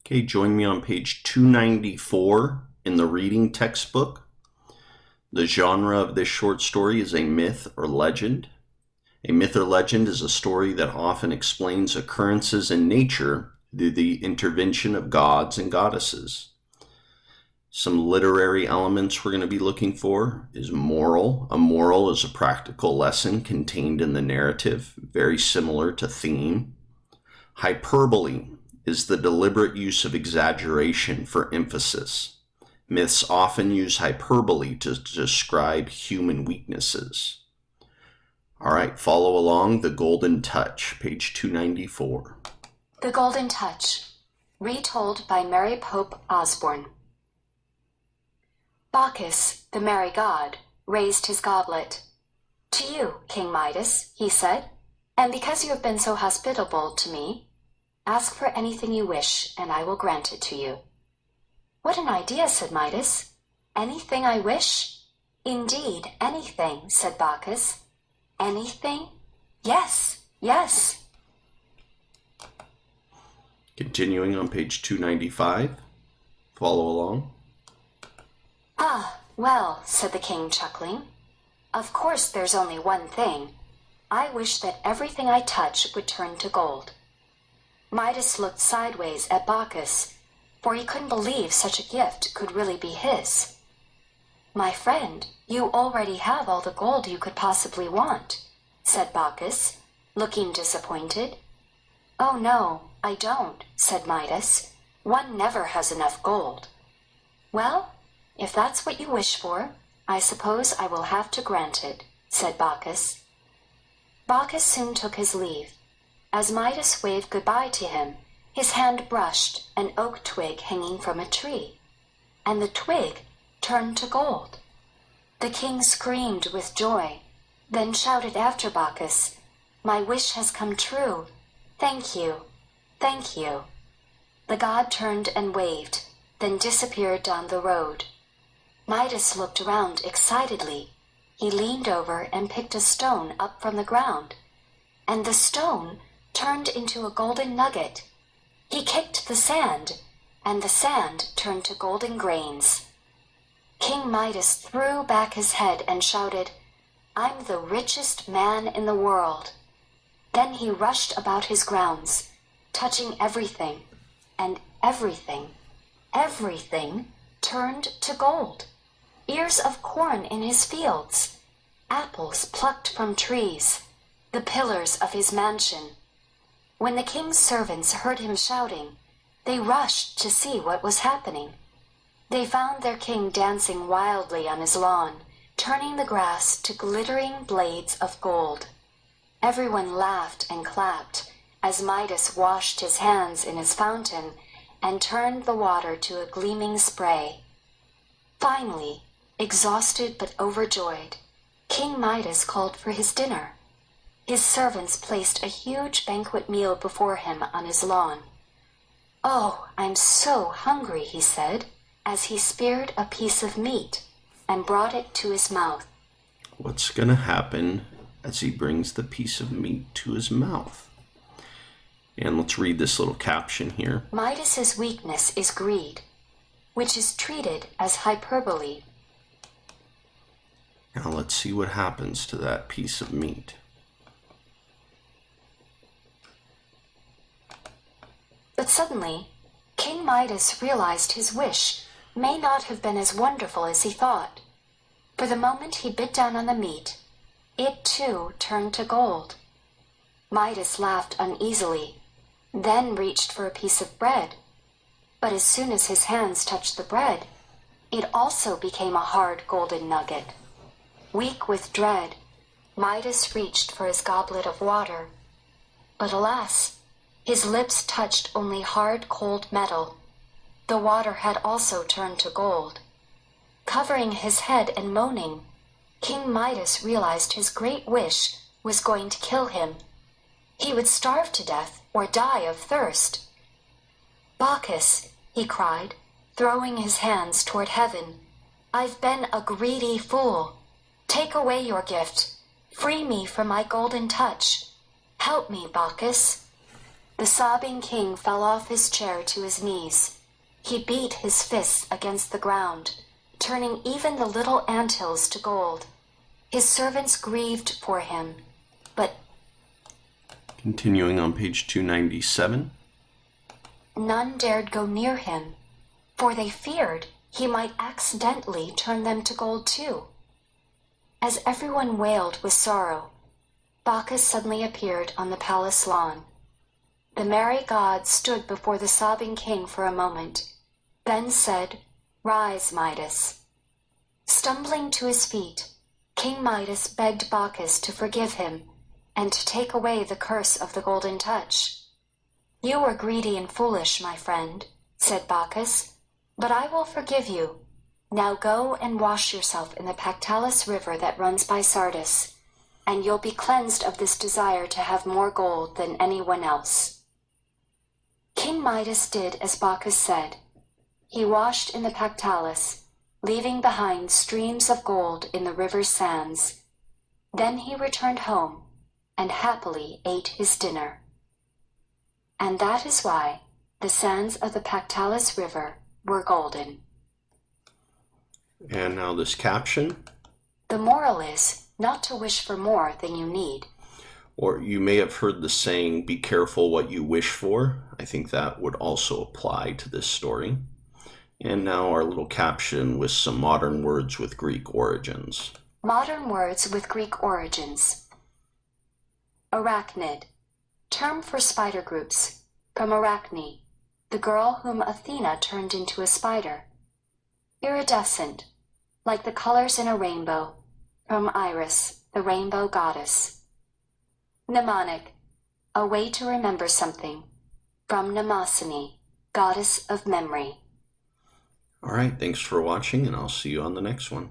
Okay, join me on page 294 in the reading textbook. The genre of this short story is a myth or legend. A myth or legend is a story that often explains occurrences in nature through the intervention of gods and goddesses. Some literary elements we're going to be looking for is moral. A moral is a practical lesson contained in the narrative, very similar to theme. Hyperbole is the deliberate use of exaggeration for emphasis. Myths often use hyperbole to describe human weaknesses. All right, follow along. The Golden Touch, page 294. The Golden Touch, retold by Mary Pope Osborne. Bacchus, the merry god, raised his goblet. "To you, King Midas," he said, "and because you have been so hospitable to me, ask for anything you wish, and I will grant it to you." "What an idea," said Midas. "Anything I wish?" "Indeed, anything," said Bacchus. "Anything? Yes, yes." Continuing on page 295, follow along. "Ah, well," said the king, chuckling, "of course there's only one thing. I wish that everything I touch would turn to gold." Midas looked sideways at Bacchus, for he couldn't believe such a gift could really be his. "My friend, you already have all the gold you could possibly want," said Bacchus, looking disappointed. "Oh no, I don't," said Midas. "One never has enough gold." "Well, if that's what you wish for, I suppose I will have to grant it," said Bacchus. Bacchus soon took his leave. As Midas waved goodbye to him, his hand brushed an oak twig hanging from a tree, and the twig turned to gold. The king screamed with joy, then shouted after Bacchus, "My wish has come true. Thank you, thank you." The god turned and waved, then disappeared down the road. Midas looked around excitedly. He leaned over and picked a stone up from the ground, and the stone turned into a golden nugget. He kicked the sand, and the sand turned to golden grains. King Midas threw back his head and shouted, "I'm the richest man in the world." Then he rushed about his grounds, touching everything, and everything turned to gold. Ears of corn in his fields, apples plucked from trees, the pillars of his mansion. When the king's servants heard him shouting, they rushed to see what was happening. They found their king dancing wildly on his lawn, turning the grass to glittering blades of gold. Everyone laughed and clapped as Midas washed his hands in his fountain and turned the water to a gleaming spray. Finally, exhausted but overjoyed, King Midas called for his dinner. His servants placed a huge banquet meal before him on his lawn. "Oh, I'm so hungry," he said, as he speared a piece of meat and brought it to his mouth. What's going to happen as he brings the piece of meat to his mouth? And let's read this little caption here. Midas's weakness is greed, which is treated as hyperbole. Now let's see what happens to that piece of meat. But suddenly, King Midas realized his wish may not have been as wonderful as he thought. For the moment he bit down on the meat, it too turned to gold. Midas laughed uneasily, then reached for a piece of bread. But as soon as his hands touched the bread, it also became a hard golden nugget. Weak with dread, Midas reached for his goblet of water. But alas, his lips touched only hard, cold metal. The water had also turned to gold. Covering his head and moaning, King Midas realized his great wish was going to kill him. He would starve to death or die of thirst. "Bacchus," he cried, throwing his hands toward heaven, "I've been a greedy fool. Take away your gift. Free me from my golden touch. Help me, Bacchus." The sobbing king fell off his chair to his knees. He beat his fists against the ground, turning even the little anthills to gold. His servants grieved for him, but Continuing on page 297. none dared go near him, for they feared he might accidentally turn them to gold too. As everyone wailed with sorrow, Bacchus suddenly appeared on the palace lawn. The merry god stood before the sobbing king for a moment, then said, "Rise, Midas." Stumbling to his feet, King Midas begged Bacchus to forgive him and to take away the curse of the golden touch. "You were greedy and foolish, my friend," said Bacchus, "but I will forgive you. Now go and wash yourself in the Pactolus River that runs by Sardis, and you'll be cleansed of this desire to have more gold than anyone else." King Midas did as Bacchus said. He washed in the Pactolus, leaving behind streams of gold in the river's sands. Then he returned home and happily ate his dinner. And that is why the sands of the Pactolus River were golden. And now this caption. The moral is not to wish for more than you need. Or you may have heard the saying, be careful what you wish for. I think that would also apply to this story. And now our little caption with some modern words with Greek origins. Modern words with Greek origins. Arachnid, term for spider groups, from Arachne, the girl whom Athena turned into a spider. Iridescent, like the colors in a rainbow, from Iris, the rainbow goddess. Mnemonic, a way to remember something, from Mnemosyne, goddess of memory. All right, thanks for watching, and I'll see you on the next one.